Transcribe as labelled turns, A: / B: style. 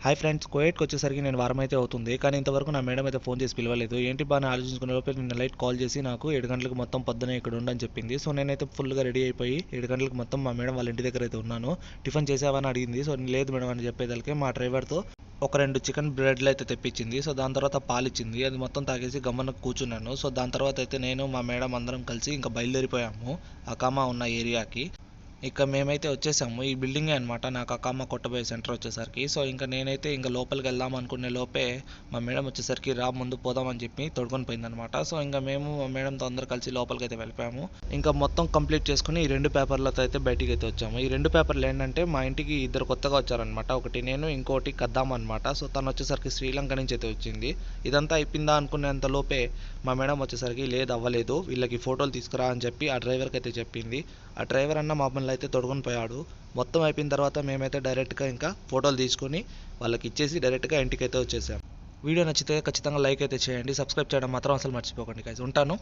A: Hi friends, కోయేట్కి వచ్చేసరికి నేను వారం అయితే అవుతుంది, కానీ ఇంతవరకు నా మేడం అయితే ఫోన్ చేసి పిలవలేదు. ఏంటి బాగా ఆలోచించుకునే లోపల నిన్న నైట్ కాల్ చేసి నాకు 7 గంటలకు మొత్తం పొద్దున ఇక్కడ ఉండని చెప్పింది. సో నేనైతే ఫుల్గా రెడీ అయిపోయి 7 గంటలకు మొత్తం మా మేడం వాళ్ళ ఇంటి దగ్గర అయితే ఉన్నాను. టిఫిన్ చేసావని అడిగింది. సో లేదు మేడం అని చెప్పేదానికి మా డ్రైవర్తో ఒక 2 చికెన్ బ్రెడ్లు అయితే తెప్పించింది. సో దాని తర్వాత పాలు ఇచ్చింది. అది మొత్తం తాగేసి గమ్మన కూర్చున్నాను. సో దాని తర్వాత అయితే నేను మా మేడం అందరం కలిసి ఇంకా బయలుదేరిపోయాము అకామా ఉన్న ఏరియాకి. ఇక మేమైతే వచ్చేసాము. ఈ బిల్డింగే అనమాట నాకు అకామా కొట్టబోయే సెంటర్ వచ్చేసరికి. సో ఇంకా నేనైతే ఇంకా లోపలికి వెళ్దాం అనుకునే లోపే మా మేడం వచ్చేసరికి రా ముందు పోదామని చెప్పి తొడుకొని పోయిందనమాట. సో ఇంకా మేము మా మేడంతో అందరూ కలిసి లోపలికి అయితే వెళ్ళిపోయాము. ఇంకా మొత్తం కంప్లీట్ చేసుకుని ఈ 2 పేపర్లతో అయితే బయటికి అయితే వచ్చాము. ఈ 2 పేపర్లు ఏంటంటే మా ఇంటికి ఇద్దరు కొత్తగా వచ్చారనమాట. ఒకటి నేను, ఇంకోటి కద్దాం అనమాట. సో తను వచ్చేసరికి శ్రీలంక నుంచి అయితే వచ్చింది. ఇదంతా అయిపోయిందా అనుకునేంత లోపే మా మేడం వచ్చేసరికి లేదు అవ్వలేదు, వీళ్ళకి ఫోటోలు తీసుకురా అని చెప్పి ఆ డ్రైవర్కి అయితే చెప్పింది. ఆ డ్రైవర్ అన్న మమ్మల్ని అయితే తొడుకొని పోయాడు. మొత్తం అయిపోయిన తర్వాత మేమైతే డైరెక్ట్గా ఇంకా ఫోటోలు తీసుకొని వాళ్ళకి ఇచ్చేసి డైరెక్ట్గా ఇంటికి అయితే వచ్చేసాం. వీడియో నచ్చితే ఖచ్చితంగా లైక్ అయితే చేయండి, సబ్స్క్రైబ్ చేయడం మాత్రం అసలు మర్చిపోకండి గైస్. ఉంటాను.